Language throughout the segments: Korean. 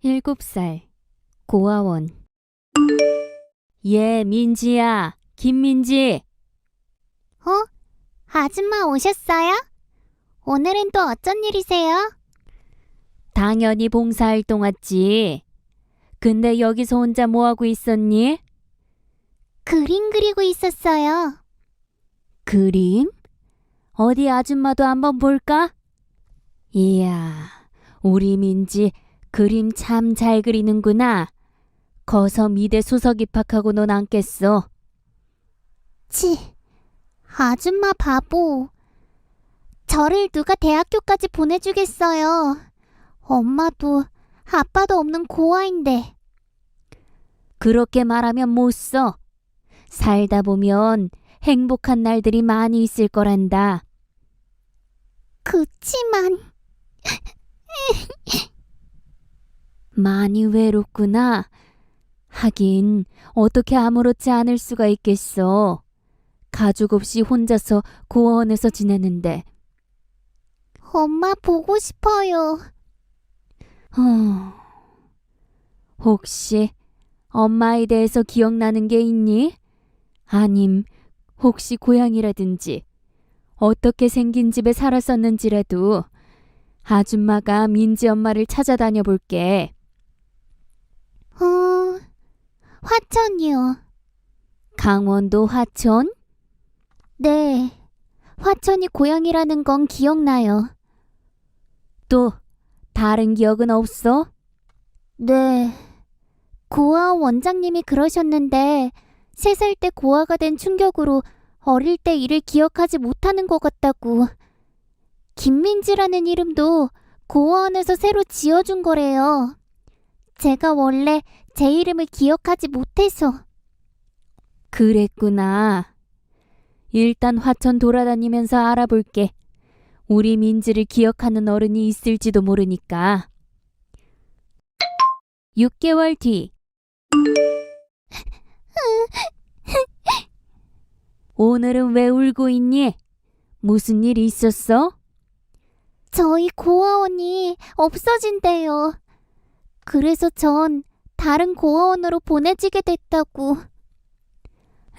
7살 고아원. 민지야, 김민지. 아줌마 오셨어요? 오늘은 또 어쩐 일이세요? 당연히 봉사활동 왔지. 근데 여기서 혼자 뭐하고 있었니? 그림 그리고 있었어요. 그림? 어디 아줌마도 한번 볼까? 이야, 우리 민지 그림 참 잘 그리는구나. 거서 미대 수석 입학하고는 않겠어. 아줌마 바보. 저를 누가 대학교까지 보내주겠어요. 엄마도 아빠도 없는 고아인데. 그렇게 말하면 못 써. 살다 보면 행복한 날들이 많이 있을 거란다. 그치만 많이 외롭구나. 하긴 어떻게 아무렇지 않을 수가 있겠어. 가족 없이 혼자서 고아원에서 지내는데. 엄마 보고 싶어요. 혹시 엄마에 대해서 기억나는 게 있니? 아님 혹시 고향이라든지 어떻게 생긴 집에 살았었는지라도 아줌마가 민지 엄마를 찾아다녀 볼게. 화천이요. 강원도 화천? 네, 화천이 고향이라는 건 기억나요. 또 다른 기억은 없어? 네, 고아원 원장님이 그러셨는데 3살 때 고아가 된 충격으로 어릴 때 일을 기억하지 못하는 것 같다고. 김민지라는 이름도 고아원에서 새로 지어준 거래요. 제가 원래 제 이름을 기억하지 못해서. 그랬구나. 일단 화천 돌아다니면서 알아볼게. 우리 민지를 기억하는 어른이 있을지도 모르니까. 6개월 뒤. 오늘은 왜 울고 있니? 무슨 일 있었어? 저희 고아원이 없어진대요. 그래서 전 다른 고아원으로 보내지게 됐다고.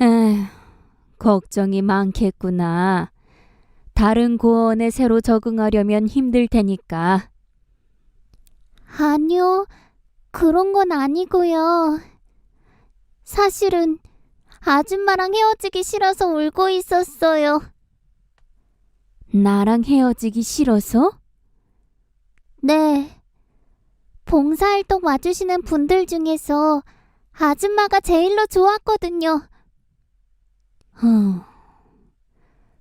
에휴, 걱정이 많겠구나. 다른 고아원에 새로 적응하려면 힘들 테니까. 아니요, 그런 건 아니고요. 사실은 아줌마랑 헤어지기 싫어서 울고 있었어요. 나랑 헤어지기 싫어서? 네. 봉사활동 와주시는 분들 중에서 아줌마가 제일로 좋았거든요.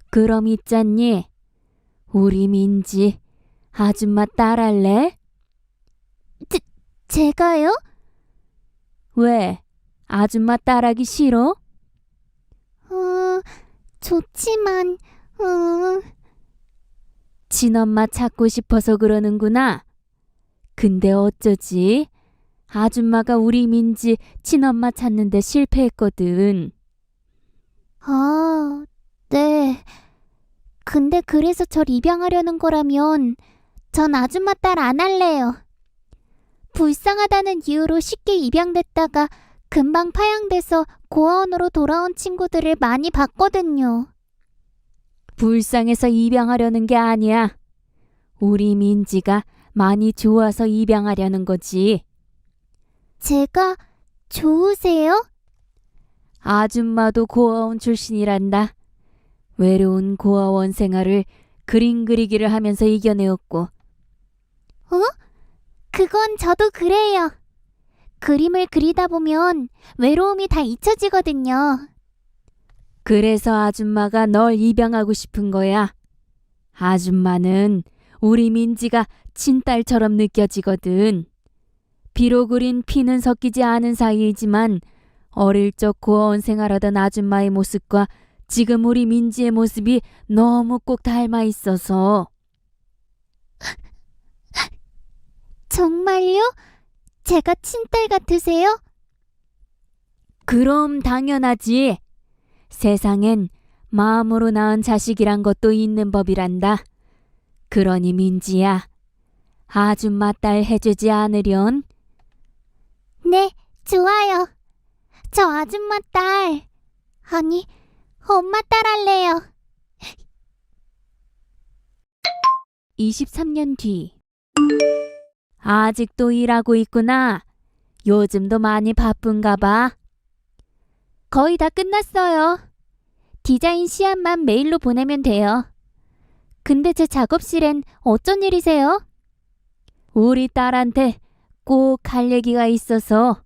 그럼 있잖니. 우리 민지 아줌마 딸할래? 제가요? 왜? 아줌마 딸하기 싫어? 좋지만, 친엄마 찾고 싶어서 그러는구나. 근데 어쩌지? 아줌마가 우리 민지 친엄마 찾는데 실패했거든. 네. 근데 그래서 절 입양하려는 거라면 전 아줌마 딸 안 할래요. 불쌍하다는 이유로 쉽게 입양됐다가 금방 파양돼서 고아원으로 돌아온 친구들을 많이 봤거든요. 불쌍해서 입양하려는 게 아니야. 우리 민지가 많이 좋아서 입양하려는 거지. 제가 좋으세요? 아줌마도 고아원 출신이란다. 외로운 고아원 생활을 그림 그리기를 하면서 이겨내었고. 그건 저도 그래요. 그림을 그리다 보면 외로움이 다 잊혀지거든요. 그래서 아줌마가 널 입양하고 싶은 거야. 아줌마는 우리 민지가 친딸처럼 느껴지거든. 비록 우린 피는 섞이지 않은 사이이지만 어릴 적 고아원 생활하던 아줌마의 모습과 지금 우리 민지의 모습이 너무 꼭 닮아 있어서. 정말요? 제가 친딸 같으세요? 그럼 당연하지. 세상엔 마음으로 낳은 자식이란 것도 있는 법이란다. 그러니 민지야, 아줌마 딸 해주지 않으련? 네, 좋아요. 저 아줌마 딸, 아니, 엄마 딸 할래요. 23년 뒤. 아직도 일하고 있구나. 요즘도 많이 바쁜가 봐. 거의 다 끝났어요. 디자인 시안만 메일로 보내면 돼요. 근데 제 작업실엔 어쩐 일이세요? 우리 딸한테 꼭 할 얘기가 있어서.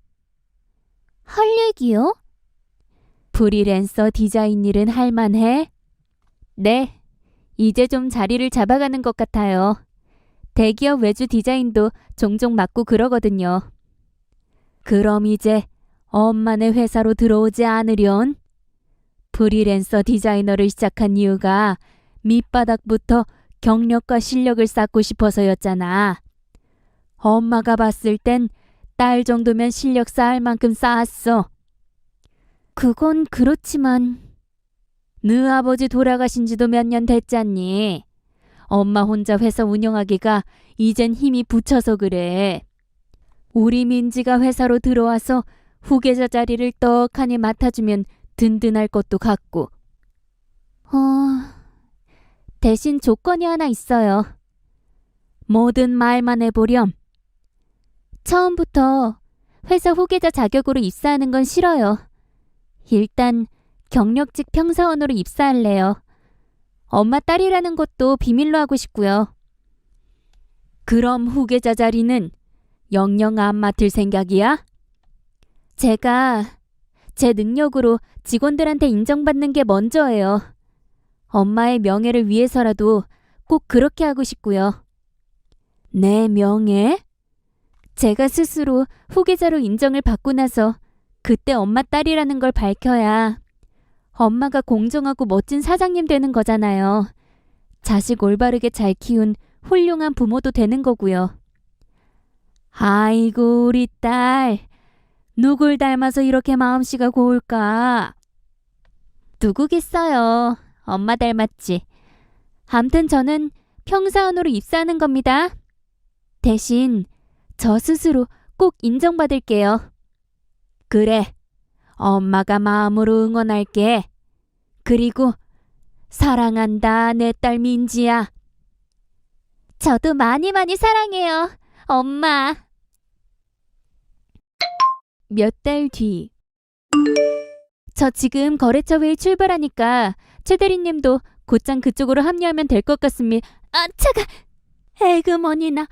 할 얘기요? 프리랜서 디자인 일은 할 만해? 네, 이제 좀 자리를 잡아가는 것 같아요. 대기업 외주 디자인도 종종 맡고 그러거든요. 그럼 이제 엄마네 회사로 들어오지 않으련? 프리랜서 디자이너를 시작한 이유가 밑바닥부터 경력과 실력을 쌓고 싶어서였잖아. 엄마가 봤을 땐 딸 정도면 실력 쌓을 만큼 쌓았어. 그건 그렇지만 네 아버지 돌아가신 지도 몇 년 됐잖니. 엄마 혼자 회사 운영하기가 이젠 힘이 붙여서 그래. 우리 민지가 회사로 들어와서 후계자 자리를 떡하니 맡아주면 든든할 것도 같고. 대신 조건이 하나 있어요. 뭐든 말만 해보렴. 처음부터 회사 후계자 자격으로 입사하는 건 싫어요. 일단 경력직 평사원으로 입사할래요. 엄마 딸이라는 것도 비밀로 하고 싶고요. 그럼 후계자 자리는 영영 안 맡을 생각이야? 제가 제 능력으로 직원들한테 인정받는 게 먼저예요. 엄마의 명예를 위해서라도 꼭 그렇게 하고 싶고요. 내 명예? 제가 스스로 후계자로 인정을 받고 나서 그때 엄마 딸이라는 걸 밝혀야 엄마가 공정하고 멋진 사장님 되는 거잖아요. 자식 올바르게 잘 키운 훌륭한 부모도 되는 거고요. 아이고 우리 딸, 누굴 닮아서 이렇게 마음씨가 고울까? 누구겠어요. 엄마 닮았지. 암튼 저는 평사원으로 입사하는 겁니다. 대신 저 스스로 꼭 인정받을게요. 그래, 엄마가 마음으로 응원할게. 그리고 사랑한다, 내 딸 민지야. 저도 많이 많이 사랑해요, 엄마. 몇 달 뒤. 저 지금 거래처 회의 출발하니까 최 대리님도 곧장 그쪽으로 합류하면 될 것 같습니다. 아, 차가. 에그머니나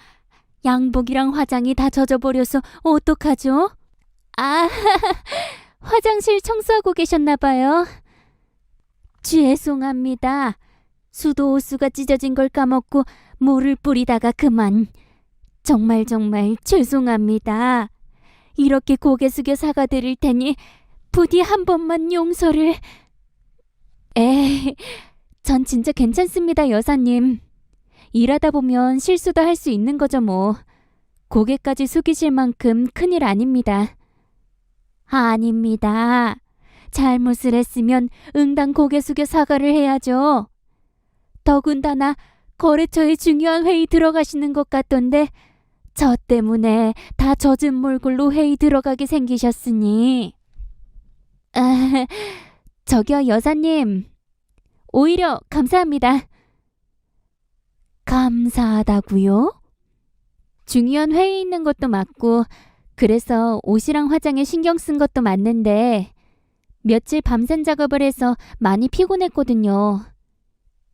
양복이랑 화장이 다 젖어버려서 어떡하죠? 아, 화장실 청소하고 계셨나 봐요. 죄송합니다. 수도 호수가 찢어진 걸 까먹고 물을 뿌리다가 그만. 정말 죄송합니다. 이렇게 고개 숙여 사과드릴 테니 부디 한 번만 용서를. 에이, 전 진짜 괜찮습니다, 여사님. 일하다 보면 실수도 할 수 있는 거죠 뭐. 고개까지 숙이실 만큼 큰일 아닙니다. 아닙니다. 잘못을 했으면 응당 고개 숙여 사과를 해야죠. 더군다나 거래처에 중요한 회의 들어가시는 것 같던데 저 때문에 다 젖은 몰골로 회의 들어가게 생기셨으니. 저기요 여사님, 오히려 감사합니다. 감사하다고요? 중요한 회의 있는 것도 맞고 그래서 옷이랑 화장에 신경 쓴 것도 맞는데 며칠 밤샘 작업을 해서 많이 피곤했거든요.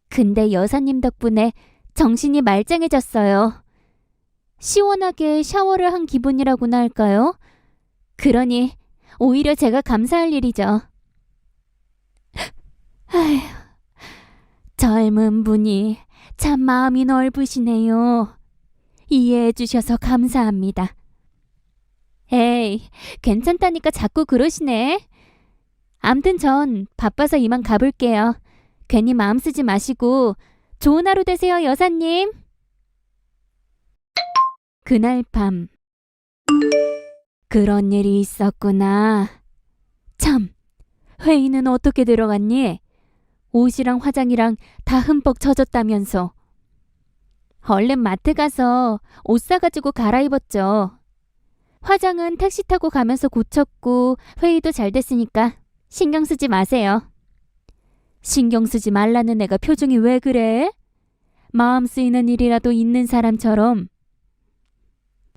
근데 여사님 덕분에 정신이 말짱해졌어요. 시원하게 샤워를 한 기분이라고나 할까요? 그러니 오히려 제가 감사할 일이죠. 아휴, 젊은 분이 참 마음이 넓으시네요. 이해해 주셔서 감사합니다. 에이, 괜찮다니까 자꾸 그러시네. 암튼 전 바빠서 이만 가볼게요. 괜히 마음 쓰지 마시고 좋은 하루 되세요, 여사님. 그날 밤. 그런 일이 있었구나. 참, 회의는 어떻게 들어갔니? 옷이랑 화장이랑 다 흠뻑 젖었다면서. 얼른 마트 가서 옷 사가지고 갈아입었죠. 화장은 택시 타고 가면서 고쳤고 회의도 잘 됐으니까 신경 쓰지 마세요. 신경 쓰지 말라는 애가 표정이 왜 그래? 마음 쓰이는 일이라도 있는 사람처럼.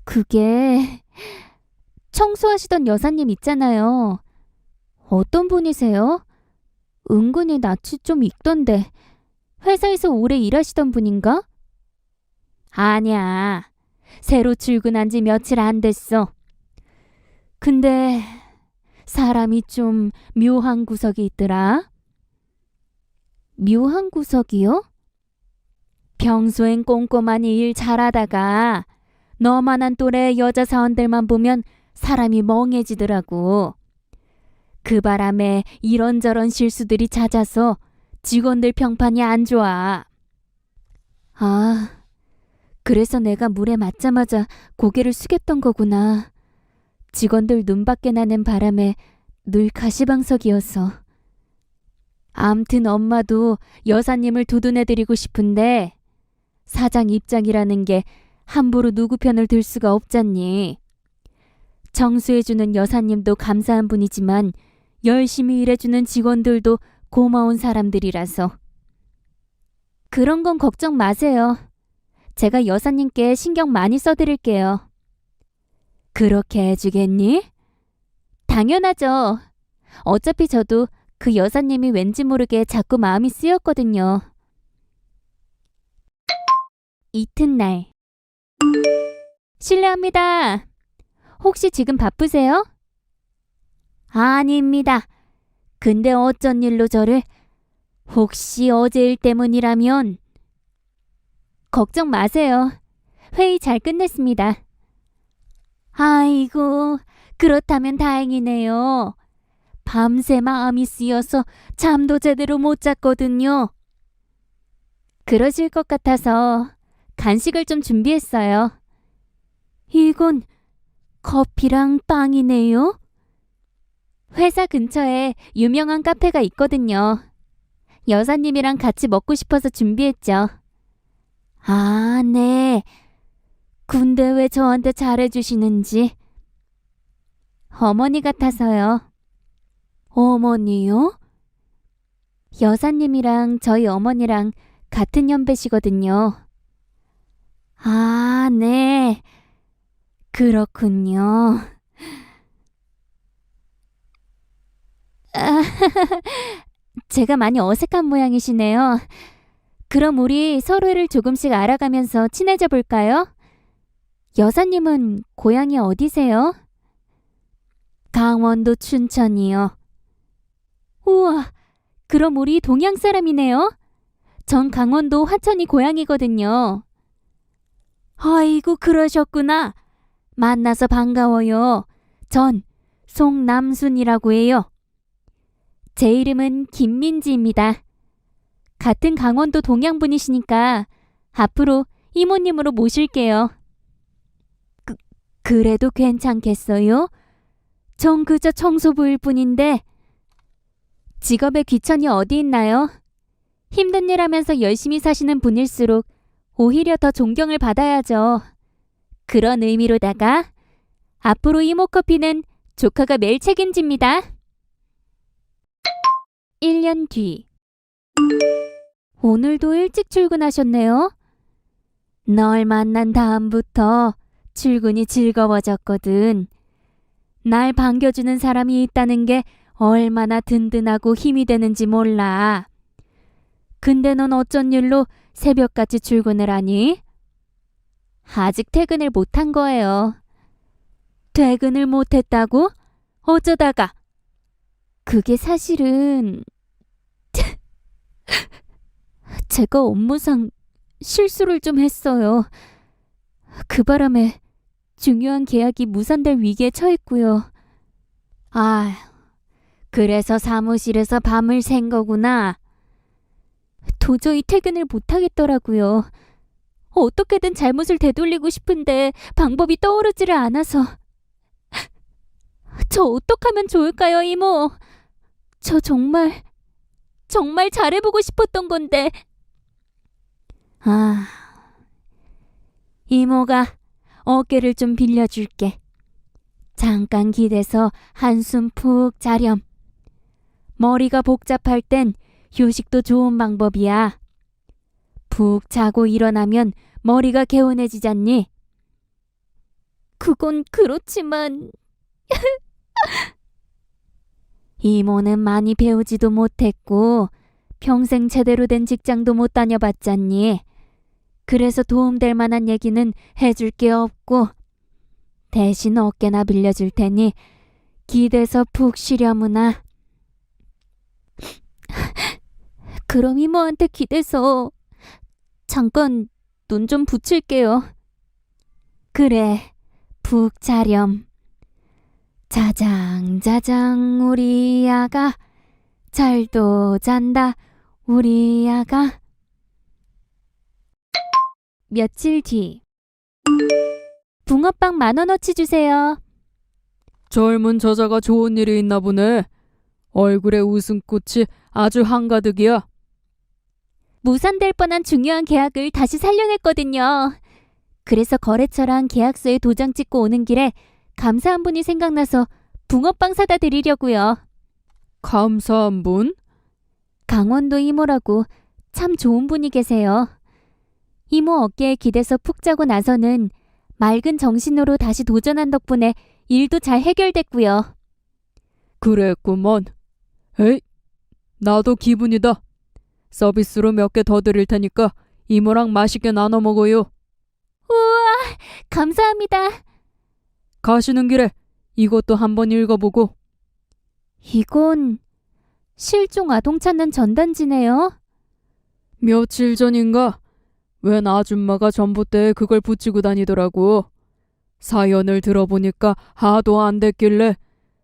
그게 청소하시던 여사님 있잖아요. 어떤 분이세요? 은근히 낯이 좀 익던데 회사에서 오래 일하시던 분인가? 아니야. 새로 출근한 지 며칠 안 됐어. 근데 사람이 좀 묘한 구석이 있더라. 묘한 구석이요? 평소엔 꼼꼼하니 일 잘하다가 너만한 또래 여자 사원들만 보면 사람이 멍해지더라고. 그 바람에 이런저런 실수들이 잦아서 직원들 평판이 안 좋아. 아, 그래서 내가 물에 맞자마자 고개를 숙였던 거구나. 직원들 눈밖에 나는 바람에 늘 가시방석이어서. 암튼 엄마도 여사님을 두둔해드리고 싶은데 사장 입장이라는 게 함부로 누구 편을 들 수가 없잖니. 정수해주는 여사님도 감사한 분이지만 열심히 일해주는 직원들도 고마운 사람들이라서. 그런 건 걱정 마세요. 제가 여사님께 신경 많이 써드릴게요. 그렇게 해주겠니? 당연하죠. 어차피 저도 그 여사님이 왠지 모르게 자꾸 마음이 쓰였거든요. 이튿날. 실례합니다. 혹시 지금 바쁘세요? 아닙니다. 근데 어쩐 일로 저를? 혹시 어제 일 때문이라면? 걱정 마세요. 회의 잘 끝냈습니다. 아이고, 그렇다면 다행이네요. 밤새 마음이 쓰여서 잠도 제대로 못 잤거든요. 그러실 것 같아서 간식을 좀 준비했어요. 이건 커피랑 빵이네요. 회사 근처에 유명한 카페가 있거든요. 여사님이랑 같이 먹고 싶어서 준비했죠. 아, 네. 근데 왜 저한테 잘해주시는지. 어머니 같아서요. 어머니요? 여사님이랑 저희 어머니랑 같은 연배시거든요. 아, 네. 그렇군요. 아, 제가 많이 어색한 모양이시네요. 그럼 우리 서로를 조금씩 알아가면서 친해져 볼까요? 여사님은 고향이 어디세요? 강원도 춘천이요. 우와, 그럼 우리 동양 사람이네요. 전 강원도 화천이 고향이거든요. 아이고, 그러셨구나. 만나서 반가워요. 전 송남순이라고 해요. 제 이름은 김민지입니다. 같은 강원도 동양분이시니까 앞으로 이모님으로 모실게요. 그래도 괜찮겠어요? 전 그저 청소부일 뿐인데. 직업의 귀천이 어디 있나요? 힘든 일 하면서 열심히 사시는 분일수록 오히려 더 존경을 받아야죠. 그런 의미로다가 앞으로 이모커피는 조카가 매일 책임집니다. 1년 뒤. 오늘도 일찍 출근하셨네요. 널 만난 다음부터 출근이 즐거워졌거든. 날 반겨주는 사람이 있다는 게 얼마나 든든하고 힘이 되는지 몰라. 근데 넌 어쩐 일로 새벽까지 출근을 하니? 아직 퇴근을 못한 거예요. 퇴근을 못했다고? 어쩌다가? 그게 사실은 제가 업무상 실수를 좀 했어요. 그 바람에 중요한 계약이 무산될 위기에 처했고요. 아, 그래서 사무실에서 밤을 샌 거구나. 도저히 퇴근을 못하겠더라고요. 어떻게든 잘못을 되돌리고 싶은데 방법이 떠오르지를 않아서. 저 어떡하면 좋을까요, 이모? 저 정말 잘해보고 싶었던 건데. 이모가 어깨를 좀 빌려줄게. 잠깐 기대서 한숨 푹 자렴. 머리가 복잡할 땐 휴식도 좋은 방법이야. 푹 자고 일어나면 머리가 개운해지잖니. 그건 그렇지만 이모는 많이 배우지도 못했고 평생 제대로 된 직장도 못 다녀봤잖니. 그래서 도움될 만한 얘기는 해줄 게 없고 대신 어깨나 빌려줄 테니 기대서 푹 쉬려무나. 그럼 이모한테 기대서 잠깐 눈 좀 붙일게요. 그래, 푹 자렴. 자장자장 우리 아가 잘도 잔다 우리 아가. 며칠 뒤. 붕어빵 10,000원어치 주세요. 젊은 저자가 좋은 일이 있나 보네. 얼굴에 웃음꽃이 아주 한가득이야. 무산될 뻔한 중요한 계약을 다시 살려냈거든요. 그래서 거래처랑 계약서에 도장 찍고 오는 길에 감사한 분이 생각나서 붕어빵 사다 드리려고요. 감사한 분? 강원도 이모라고 참 좋은 분이 계세요. 이모 어깨에 기대서 푹 자고 나서는 맑은 정신으로 다시 도전한 덕분에 일도 잘 해결됐고요. 그랬구먼. 에이, 나도 기분이다. 서비스로 몇 개 더 드릴 테니까 이모랑 맛있게 나눠 먹어요. 우와, 감사합니다. 가시는 길에 이것도 한번 읽어보고. 이건 실종 아동 찾는 전단지네요. 며칠 전인가 웬 아줌마가 전봇대에 그걸 붙이고 다니더라고. 사연을 들어보니까 하도 안 됐길래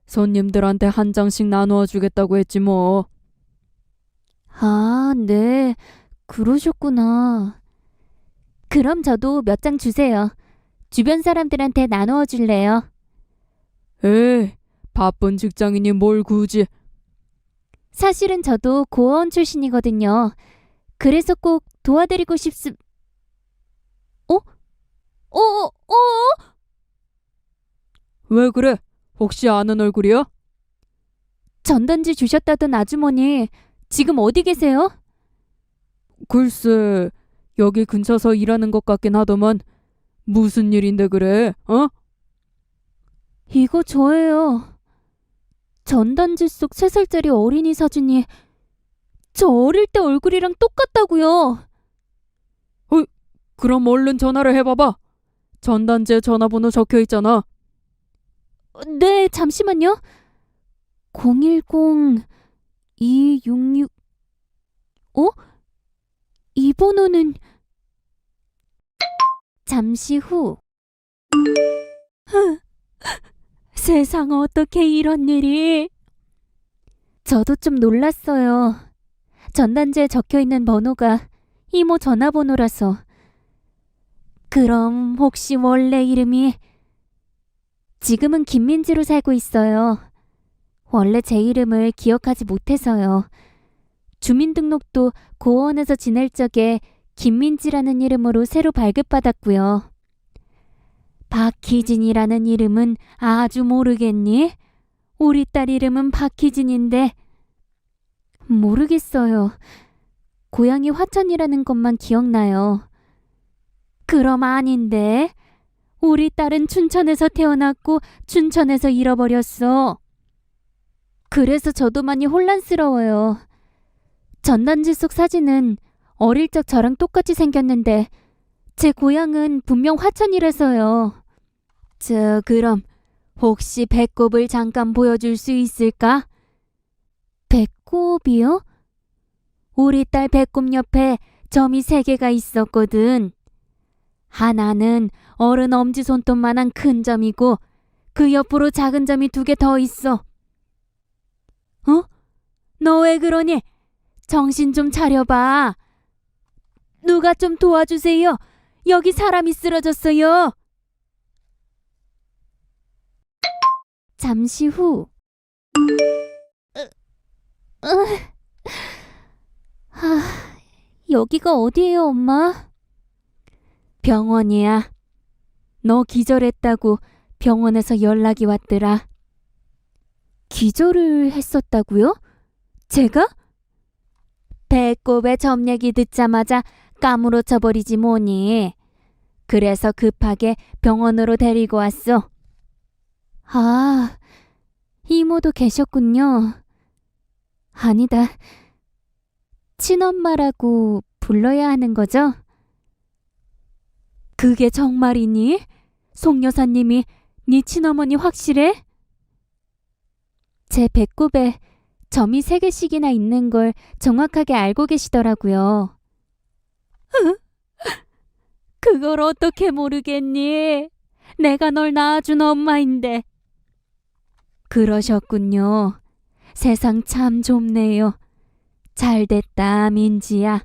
손님들한테 한 장씩 나누어 주겠다고 했지 뭐. 아, 네. 그러셨구나. 그럼 저도 몇 장 주세요. 주변 사람들한테 나누어 줄래요? 에이, 바쁜 직장인이 뭘 굳이. 사실은 저도 고아원 출신이거든요. 그래서 꼭 도와드리고 왜 그래? 혹시 아는 얼굴이야? 전단지 주셨다던 아주머니, 지금 어디 계세요? 글쎄, 여기 근처서 일하는 것 같긴 하더만. 무슨 일인데 그래? 어? 이거 저예요. 전단지 속 3살짜리 어린이 사진이 저 어릴 때 얼굴이랑 똑같다고요. 그럼 얼른 전화를 해봐봐. 전단지에 전화번호 적혀 있잖아. 네, 잠시만요. 010-266... 이 번호는... 잠시 후. 세상 어떻게 이런 일이... 저도 좀 놀랐어요. 전단지에 적혀있는 번호가 이모 전화번호라서. 그럼 혹시 원래 이름이... 지금은 김민지로 살고 있어요. 원래 제 이름을 기억하지 못해서요. 주민등록도 고원에서 지낼 적에 김민지라는 이름으로 새로 발급받았고요. 박희진이라는 이름은 아주 모르겠니? 우리 딸 이름은 박희진인데 모르겠어요. 고향이 화천이라는 것만 기억나요. 그럼 아닌데? 우리 딸은 춘천에서 태어났고 춘천에서 잃어버렸어. 그래서 저도 많이 혼란스러워요. 전단지 속 사진은 어릴 적 저랑 똑같이 생겼는데 제 고향은 분명 화천이라서요. 그럼 혹시 배꼽을 잠깐 보여줄 수 있을까? 배꼽이요? 우리 딸 배꼽 옆에 점이 3개가 있었거든. 하나는 어른 엄지손톱만한 큰 점이고 그 옆으로 작은 점이 2개 더 있어. 너 왜 그러니? 정신 좀 차려봐. 누가 좀 도와주세요. 여기 사람이 쓰러졌어요. 잠시 후. 여기가 어디예요, 엄마? 병원이야. 너 기절했다고 병원에서 연락이 왔더라. 기절을 했었다고요? 제가? 배꼽에 점 얘기 듣자마자 까무러쳐 버리지 뭐니. 그래서 급하게 병원으로 데리고 왔어. 아, 이모도 계셨군요. 아니다. 친엄마라고 불러야 하는 거죠? 그게 정말이니? 송 여사님이 네 친어머니 확실해? 제 배꼽에 점이 3개씩이나 있는 걸 정확하게 알고 계시더라고요. 그걸 어떻게 모르겠니? 내가 널 낳아준 엄마인데. 그러셨군요. 세상 참 좁네요. 잘됐다, 민지야.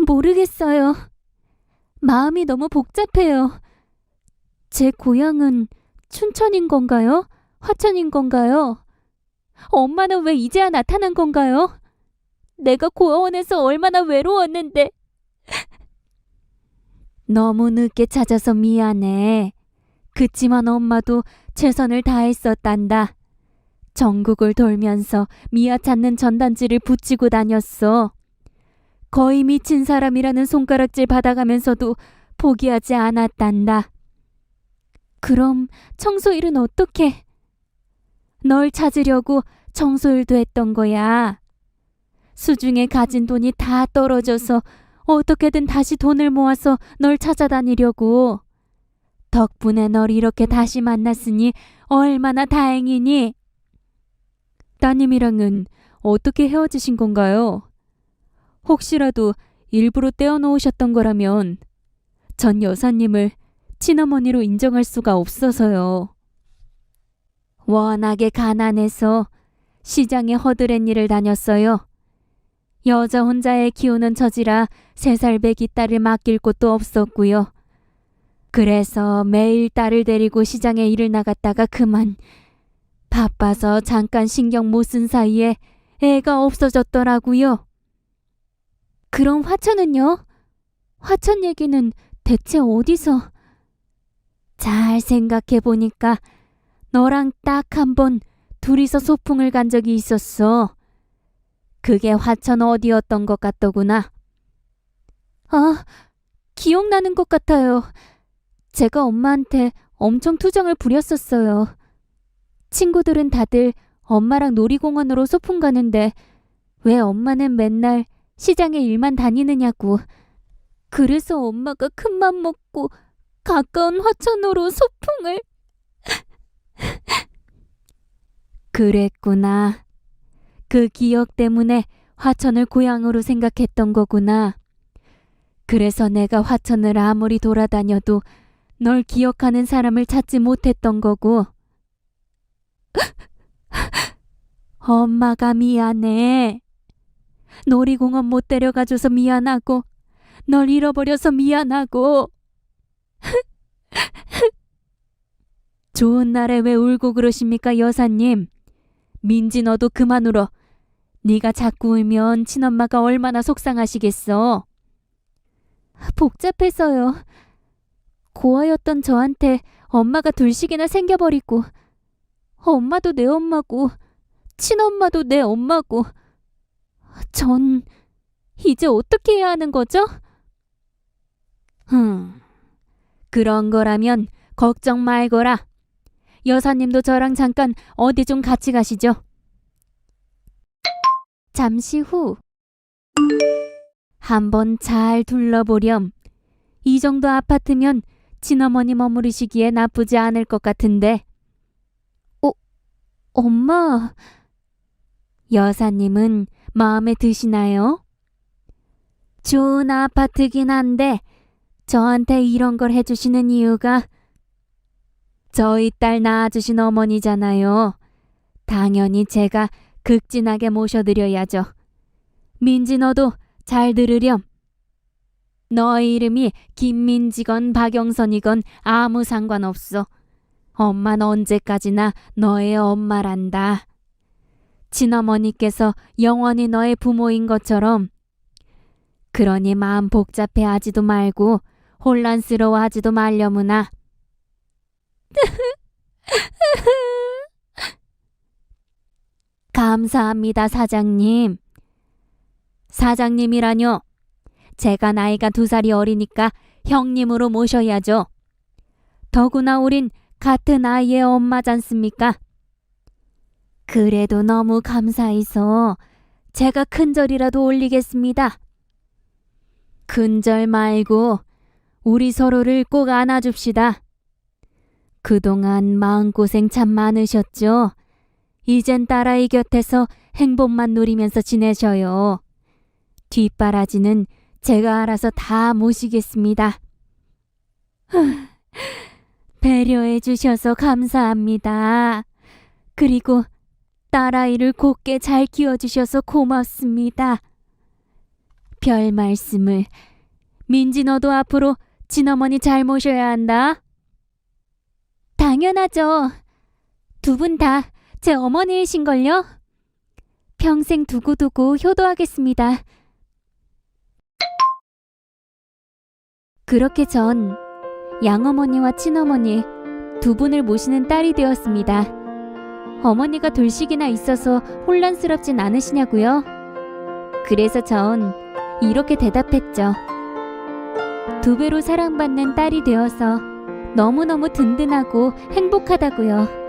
모르겠어요. 마음이 너무 복잡해요. 제 고향은 춘천인 건가요? 화천인 건가요? 엄마는 왜 이제야 나타난 건가요? 내가 고아원에서 얼마나 외로웠는데. 너무 늦게 찾아서 미안해. 그치만 엄마도 최선을 다했었단다. 전국을 돌면서 미아 찾는 전단지를 붙이고 다녔어. 거의 미친 사람이라는 손가락질 받아가면서도 포기하지 않았단다. 그럼 청소일은 어떻게? 널 찾으려고 청소일도 했던 거야. 수중에 가진 돈이 다 떨어져서 어떻게든 다시 돈을 모아서 널 찾아다니려고. 덕분에 널 이렇게 다시 만났으니 얼마나 다행이니? 따님이랑은 어떻게 헤어지신 건가요? 혹시라도 일부러 떼어놓으셨던 거라면 전 여사님을 친어머니로 인정할 수가 없어서요. 워낙에 가난해서 시장에 허드렛 일을 다녔어요. 여자 혼자 애 키우는 처지라 3살 배기 딸을 맡길 곳도 없었고요. 그래서 매일 딸을 데리고 시장에 일을 나갔다가 그만. 바빠서 잠깐 신경 못 쓴 사이에 애가 없어졌더라고요. 그럼 화천은요? 화천 얘기는 대체 어디서? 잘 생각해 보니까 너랑 딱 한 번 둘이서 소풍을 간 적이 있었어. 그게 화천 어디였던 것 같더구나. 아, 기억나는 것 같아요. 제가 엄마한테 엄청 투정을 부렸었어요. 친구들은 다들 엄마랑 놀이공원으로 소풍 가는데 왜 엄마는 맨날 시장에 일만 다니느냐고. 그래서 엄마가 큰맘 먹고 가까운 화천으로 소풍을. 그랬구나. 그 기억 때문에 화천을 고향으로 생각했던 거구나. 그래서 내가 화천을 아무리 돌아다녀도 널 기억하는 사람을 찾지 못했던 거고. 엄마가 미안해. 놀이공원 못 데려가줘서 미안하고 널 잃어버려서 미안하고. 좋은 날에 왜 울고 그러십니까, 여사님? 민지 너도 그만 울어. 네가 자꾸 울면 친엄마가 얼마나 속상하시겠어. 복잡해서요. 고아였던 저한테 엄마가 둘씩이나 생겨버리고 엄마도 내 엄마고 친엄마도 내 엄마고. 전 이제 어떻게 해야 하는 거죠? 그런 거라면 걱정 말거라. 여사님도 저랑 잠깐 어디 좀 같이 가시죠. 잠시 후 한번 잘 둘러보렴. 이 정도 아파트면 친어머니 머무르시기에 나쁘지 않을 것 같은데. 엄마. 여사님은 마음에 드시나요? 좋은 아파트긴 한데 저한테 이런 걸 해주시는 이유가 저희 딸 낳아주신 어머니잖아요. 당연히 제가 극진하게 모셔드려야죠. 민지 너도 잘 들으렴. 너의 이름이 김민지건 박영선이건 아무 상관없어. 엄마는 언제까지나 너의 엄마란다. 친어머니께서 영원히 너의 부모인 것처럼. 그러니 마음 복잡해하지도 말고 혼란스러워하지도 말려무나. 감사합니다, 사장님. 사장님이라뇨. 제가 나이가 2살이 어리니까 형님으로 모셔야죠. 더구나 우린 같은 아이의 엄마잖습니까? 그래도 너무 감사해서 제가 큰절이라도 올리겠습니다. 큰절 말고 우리 서로를 꼭 안아줍시다. 그동안 마음고생 참 많으셨죠? 이젠 딸아이 곁에서 행복만 누리면서 지내셔요. 뒷바라지는 제가 알아서 다 모시겠습니다. 배려해 주셔서 감사합니다. 그리고 딸아이를 곱게 잘 키워주셔서 고맙습니다. 별 말씀을. 민지, 너도 앞으로 친어머니 잘 모셔야 한다. 당연하죠. 두 분 다 제 어머니이신걸요? 평생 두고두고 효도하겠습니다. 그렇게 전 양어머니와 친어머니 두 분을 모시는 딸이 되었습니다. 어머니가 둘씩이나 있어서 혼란스럽진 않으시냐고요? 그래서 전 이렇게 대답했죠. 2배로 사랑받는 딸이 되어서 너무너무 든든하고 행복하다고요.